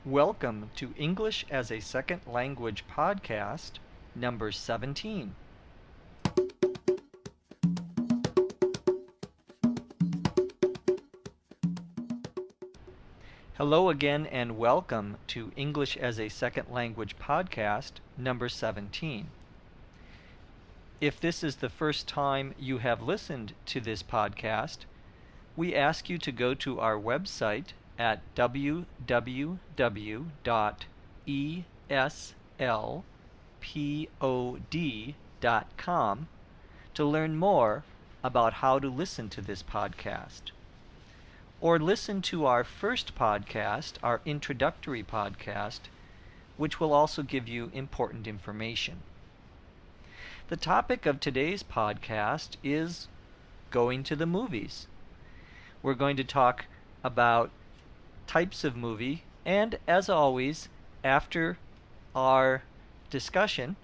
Welcome to English as a Second Language podcast number 17. Hello again and welcome to English as a Second Language podcast number 17. If this is the first time you have listened to this podcast, we ask you to go to our website at www.eslpod.com to learn more about how to listen to this podcast. Or listen to our first podcast, our introductory podcast, which will also give you important information. The topic of today's podcast is going to the movies. We're going to talk about types of movie, and as always, after our discussion,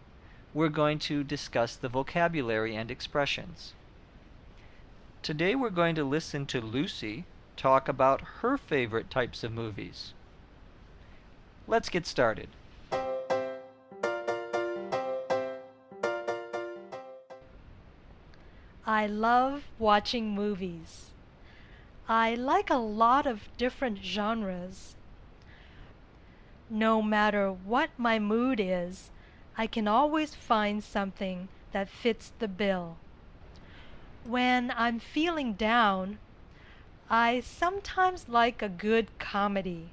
we're going to discuss the vocabulary and expressions. Today we're going to listen to Lucy talk about her favorite types of movies. Let's get started. I love watching movies. I like a lot of different genres. No matter what my mood is, I can always find something that fits the bill. When I'm feeling down, I sometimes like a good comedy.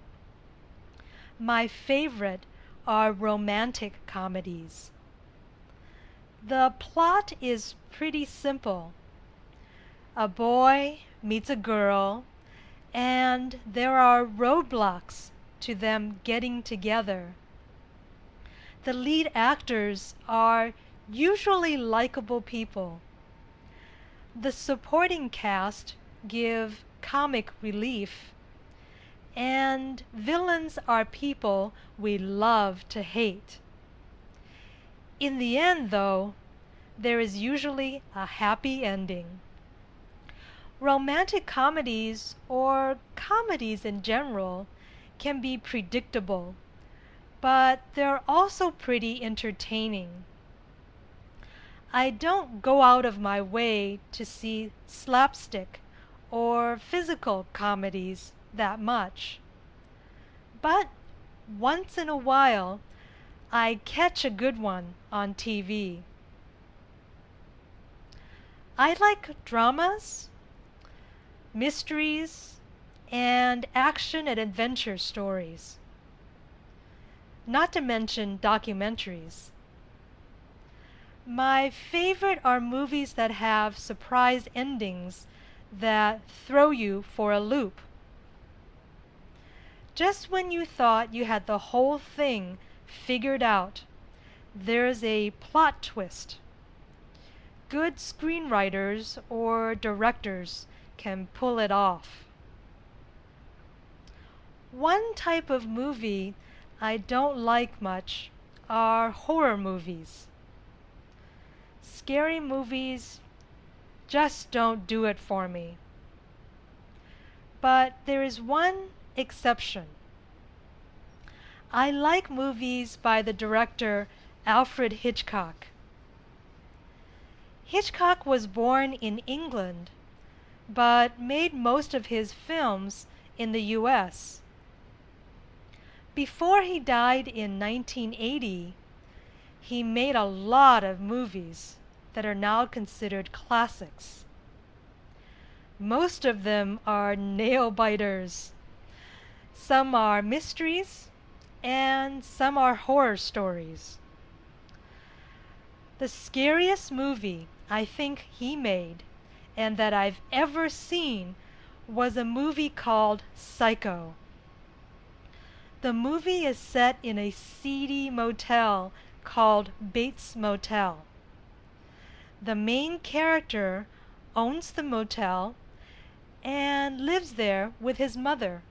My favorite are romantic comedies. The plot is pretty simple. A boy meets a girl, and there are roadblocks to them getting together. The lead actors are usually likable people. The supporting cast give comic relief, and villains are people we love to hate. In the end, though, there is usually a happy ending. Romantic comedies, or comedies in general, can be predictable, but they're also pretty entertaining. I don't go out of my way to see slapstick or physical comedies that much. But once in a while, I catch a good one on TV. I like dramas, mysteries, and action and adventure stories. Not to mention documentaries. My favorite are movies that have surprise endings that throw you for a loop. Just when you thought you had the whole thing figured out, there's a plot twist. Good screenwriters or directors can pull it off. One type of movie I don't like much are horror movies. Scary movies just don't do it for me. But there is one exception. I like movies by the director Alfred Hitchcock. Hitchcock was born in England, but made most of his films in the US. Before he died in 1980, he made a lot of movies that are now considered classics. Most of them are nail-biters. Some are mysteries, and some are horror stories. The scariest movie I think he made, and that I've ever seen, was a movie called Psycho. The movie is set in a seedy motel called Bates Motel. The main character owns the motel and lives there with his mother.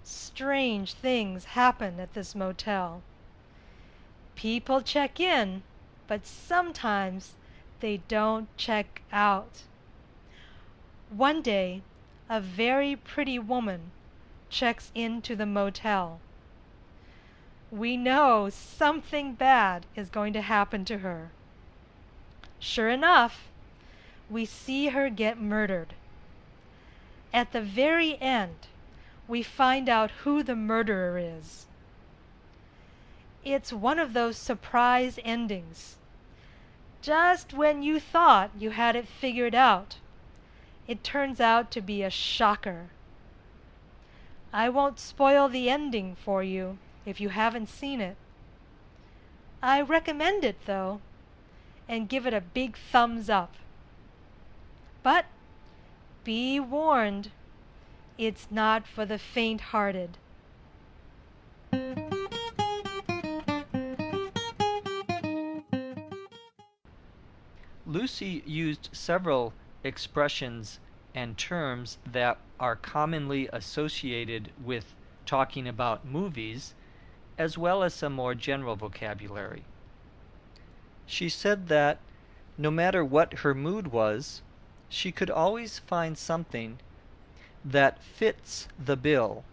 Strange things happen at this motel. People check in, but sometimes they don't check out. One day, a very pretty woman checks into the motel. We know something bad is going to happen to her. Sure enough, we see her get murdered. At the very end, we find out who the murderer is. It's one of those surprise endings. Just when you thought you had it figured out, it turns out to be a shocker. I won't spoil the ending for you if you haven't seen it. I recommend it though, and give it a big thumbs up. But be warned, it's not for the faint-hearted. Lucy used several expressions and terms that are commonly associated with talking about movies, as well as some more general vocabulary. She said that no matter what her mood was, she could always find something that fits the bill.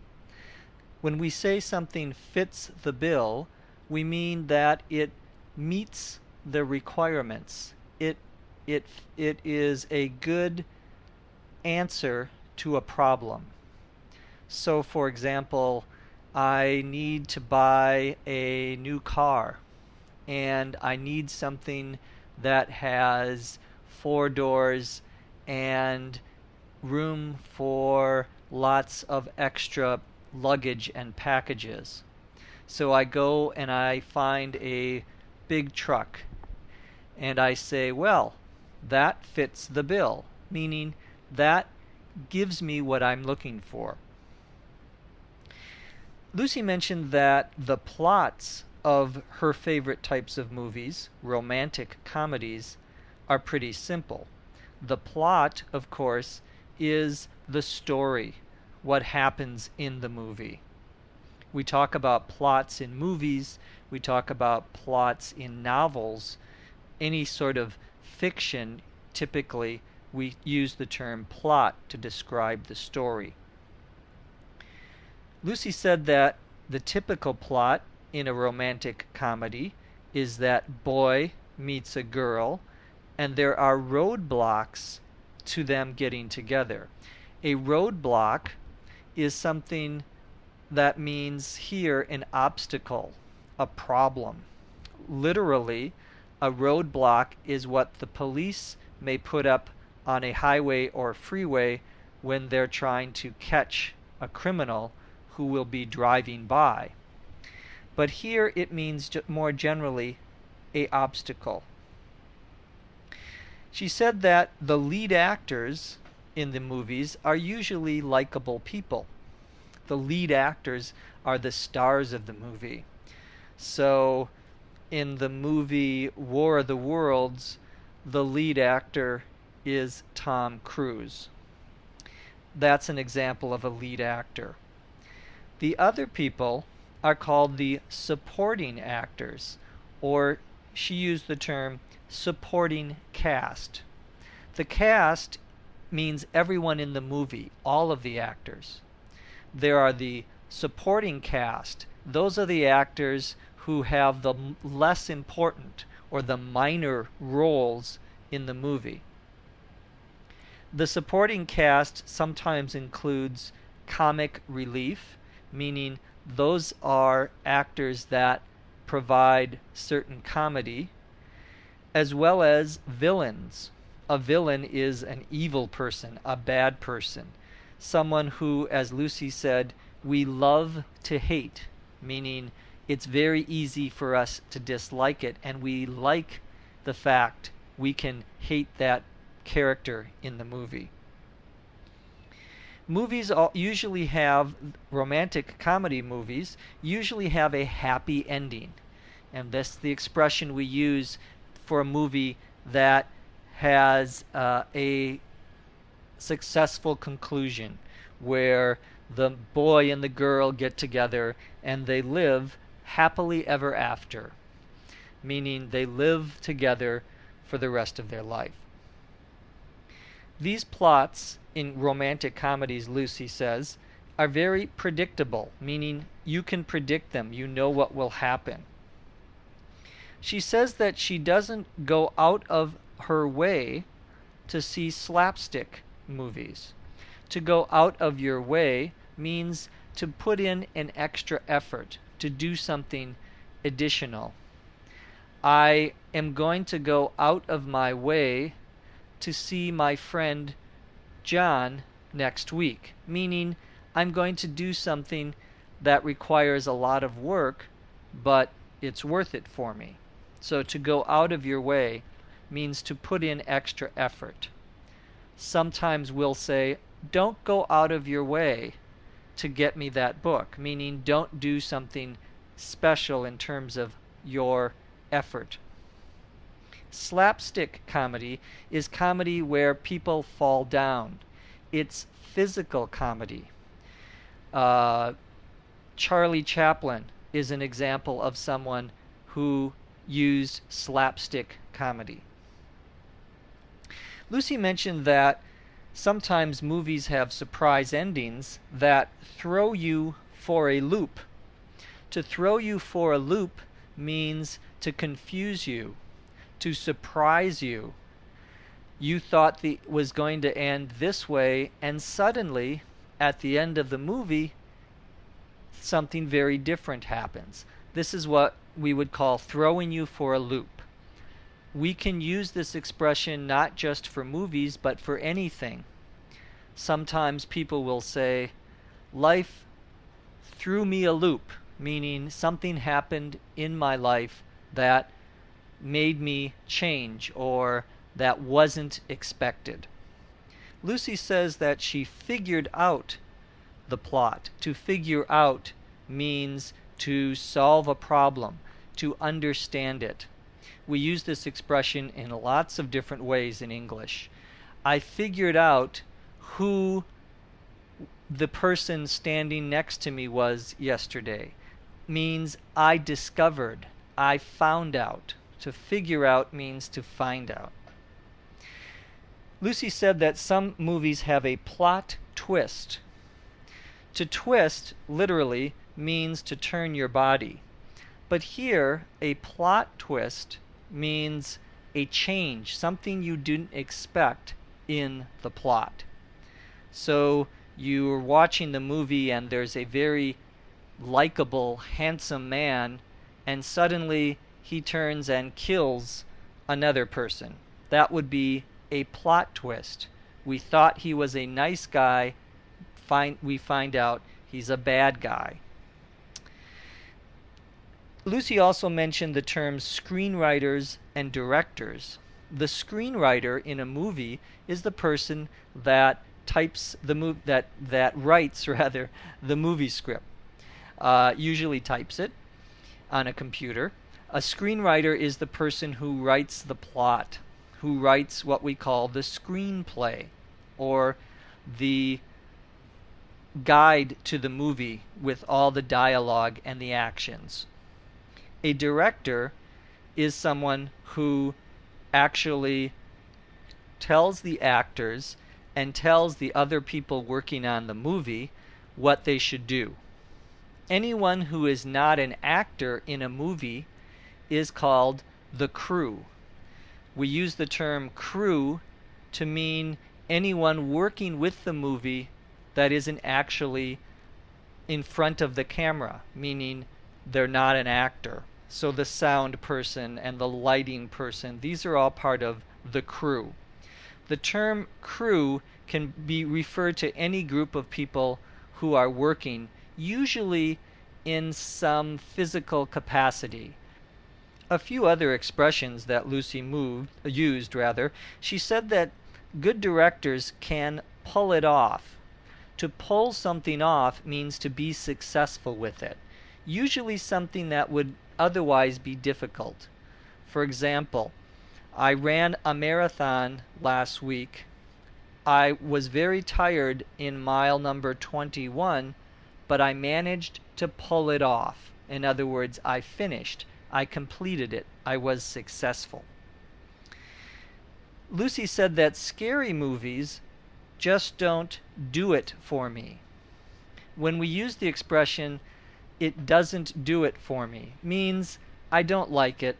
When we say something fits the bill, we mean that it meets the requirements. It is a good answer to a problem. So, for example, I need to buy a new car, and I need something that has 4 doors and room for lots of extra luggage and packages. So I go and I find a big truck, and I say, well, that fits the bill, meaning that gives me what I'm looking for. Lucy mentioned that the plots of her favorite types of movies, romantic comedies, are pretty simple. The plot, of course, is the story, what happens in the movie. We talk about plots in movies, we talk about plots in novels. Any sort of fiction, typically we use the term plot to describe the story. Lucy said that the typical plot in a romantic comedy is that boy meets a girl, and there are roadblocks to them getting together. A roadblock is something that means here an obstacle, a problem. Literally, a roadblock is what the police may put up on a highway or freeway when they're trying to catch a criminal who will be driving by. But here it means more generally a obstacle. She said that the lead actors in the movies are usually likable people. The lead actors are the stars of the movie. So in the movie War of the Worlds, the lead actor is Tom Cruise. That's an example of a lead actor. The other people are called the supporting actors, or she used the term supporting cast. The cast means everyone in the movie, all of the actors. There are the supporting cast. Those are the actors who have the less important or the minor roles in the movie. The supporting cast sometimes includes comic relief, meaning those are actors that provide certain comedy, as well as villains. A villain is an evil person, a bad person, someone who, as Lucy said, we love to hate, meaning it's very easy for us to dislike it, and we like the fact we can hate that character in the movie. Romantic comedy movies usually have a happy ending, and that's the expression we use for a movie that has a successful conclusion, where the boy and the girl get together and they live happily ever after, meaning they live together for the rest of their life. These plots in romantic comedies, Lucy says, are very predictable, meaning you can predict them, you know what will happen. She says that she doesn't go out of her way to see slapstick movies. To go out of your way means to put in an extra effort, to do something additional. I am going to go out of my way to see my friend John next week, meaning I'm going to do something that requires a lot of work, but it's worth it for me. So to go out of your way means to put in extra effort. Sometimes we'll say, don't go out of your way to get me that book, meaning don't do something special in terms of your effort. Slapstick comedy is comedy where people fall down. It's physical comedy. Charlie Chaplin is an example of someone who used slapstick comedy. Lucy mentioned that sometimes movies have surprise endings that throw you for a loop. To throw you for a loop means to confuse you, to surprise you. You thought it was going to end this way, and suddenly, at the end of the movie, something very different happens. This is what we would call throwing you for a loop. We can use this expression not just for movies, but for anything. Sometimes people will say, life threw me a loop, meaning something happened in my life that made me change or that wasn't expected. Lucy says that she figured out the plot. To figure out means to solve a problem, to understand it. We use this expression in lots of different ways in English. I figured out who the person standing next to me was yesterday. Means I discovered, I found out. To figure out means to find out. Lucy said that some movies have a plot twist. To twist, literally, means to turn your body. But here, a plot twist means a change, something you didn't expect in the plot. So you're watching the movie and there's a very likable, handsome man, and suddenly he turns and kills another person. That would be a plot twist. We thought he was a nice guy, we find out he's a bad guy. Lucy also mentioned the terms screenwriters and directors. The screenwriter in a movie is the person that types that writes rather the movie script. Usually types it on a computer. A screenwriter is the person who writes the plot, who writes what we call the screenplay, or the guide to the movie with all the dialogue and the actions. A director is someone who actually tells the actors and tells the other people working on the movie what they should do. Anyone who is not an actor in a movie is called the crew. We use the term crew to mean anyone working with the movie that isn't actually in front of the camera, meaning they're not an actor. So the sound person and the lighting person, these are all part of the crew. The term crew can be referred to any group of people who are working, usually in some physical capacity. A few other expressions that Lucy used. She said that good directors can pull it off. To pull something off means to be successful with it. Usually something that would otherwise be difficult. For example, I ran a marathon last week. I was very tired in mile number 21, but I managed to pull it off. In other words, I finished. I completed it. I was successful. Lucy said that scary movies just don't do it for me. When we use the expression, "it doesn't do it for me," means I don't like it,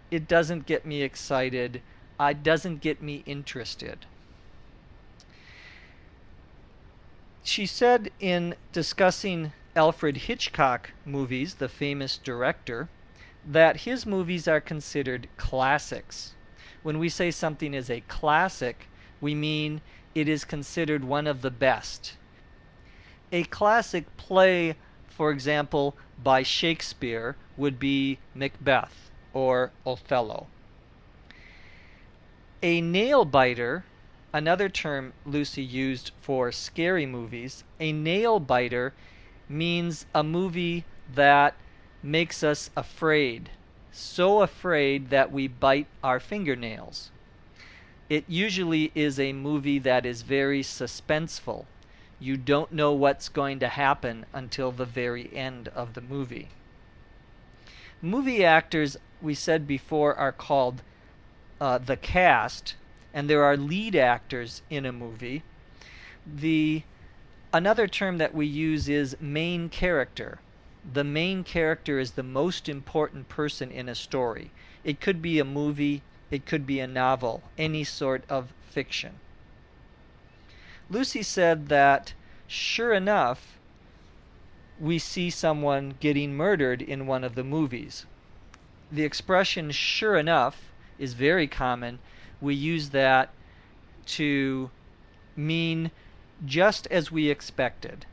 it doesn't get me excited, it doesn't get me interested. She said in discussing Alfred Hitchcock movies, the famous director, that his movies are considered classics. When we say something is a classic, we mean it is considered one of the best. A classic play, for example, by Shakespeare would be Macbeth or Othello. A nail-biter, another term Lucy used for scary movies, a nail-biter means a movie that makes us afraid, so afraid that we bite our fingernails. It usually is a movie that is very suspenseful. You don't know what's going to happen until the very end of the movie. Movie actors, we said before, are called the cast, and there are lead actors in a movie. Another term that we use is main character. The main character is the most important person in a story. It could be a movie, it could be a novel, any sort of fiction. Lucy said that, sure enough, we see someone getting murdered in one of the movies. The expression "sure enough" is very common. We use that to mean just as we expected.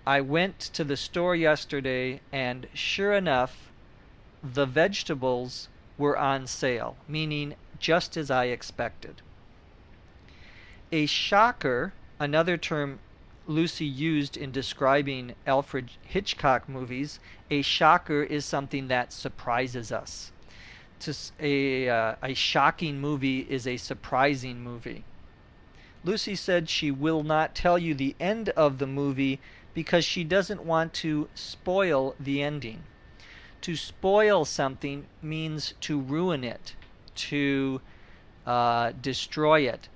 I went to the store yesterday and sure enough, the vegetables were on sale, meaning just as I expected. A shocker, another term Lucy used in describing Alfred Hitchcock movies, a shocker is something that surprises us. A shocking movie is a surprising movie. Lucy said she will not tell you the end of the movie because she doesn't want to spoil the ending. To spoil something means to ruin it, to destroy it.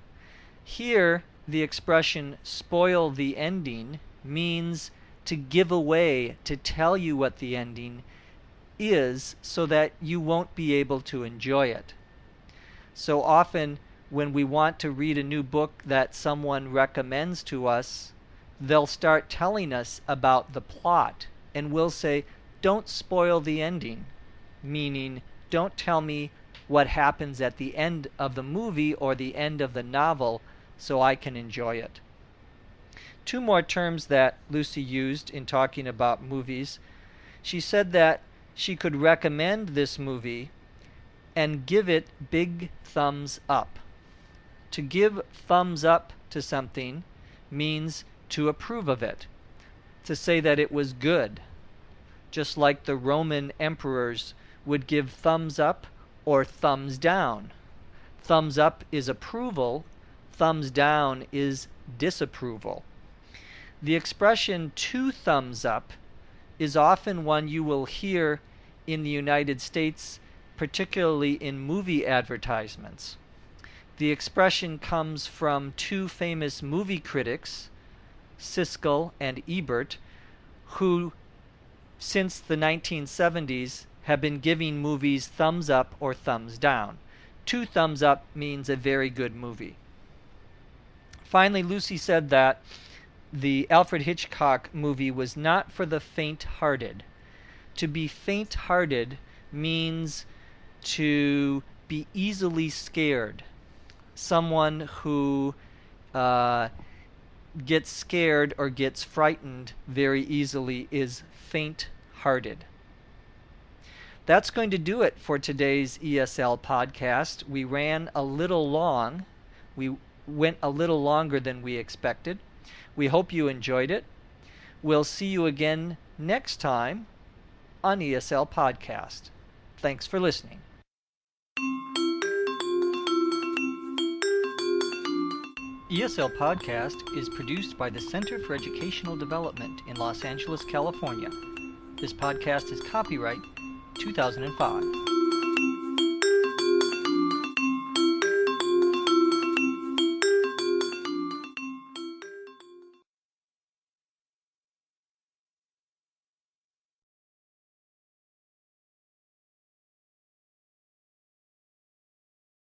Here, the expression "spoil the ending" means to give away, to tell you what the ending is so that you won't be able to enjoy it. So often when we want to read a new book that someone recommends to us, they'll start telling us about the plot, and we'll say, "Don't spoil the ending," meaning don't tell me what happens at the end of the movie or the end of the novel so I can enjoy it. Two more terms that Lucy used in talking about movies. She said that she could recommend this movie and give it big thumbs up. To give thumbs up to something means to approve of it, to say that it was good, just like the Roman emperors would give thumbs up or thumbs down. Thumbs up is approval, thumbs down is disapproval. The expression "two thumbs up" is often one you will hear in the United States, particularly in movie advertisements. The expression comes from two famous movie critics, Siskel and Ebert, who since the 1970s have been giving movies thumbs up or thumbs down. Two thumbs up means a very good movie. Finally, Lucy said that the Alfred Hitchcock movie was not for the faint-hearted. To be faint-hearted means to be easily scared. Someone who gets scared or gets frightened very easily is faint-hearted. That's going to do it for today's ESL podcast. We ran a little long. We went a little longer than we expected. We hope you enjoyed it. We'll see you again next time on ESL Podcast. Thanks for listening. ESL Podcast is produced by the Center for Educational Development in Los Angeles, California. This podcast is copyright 2005.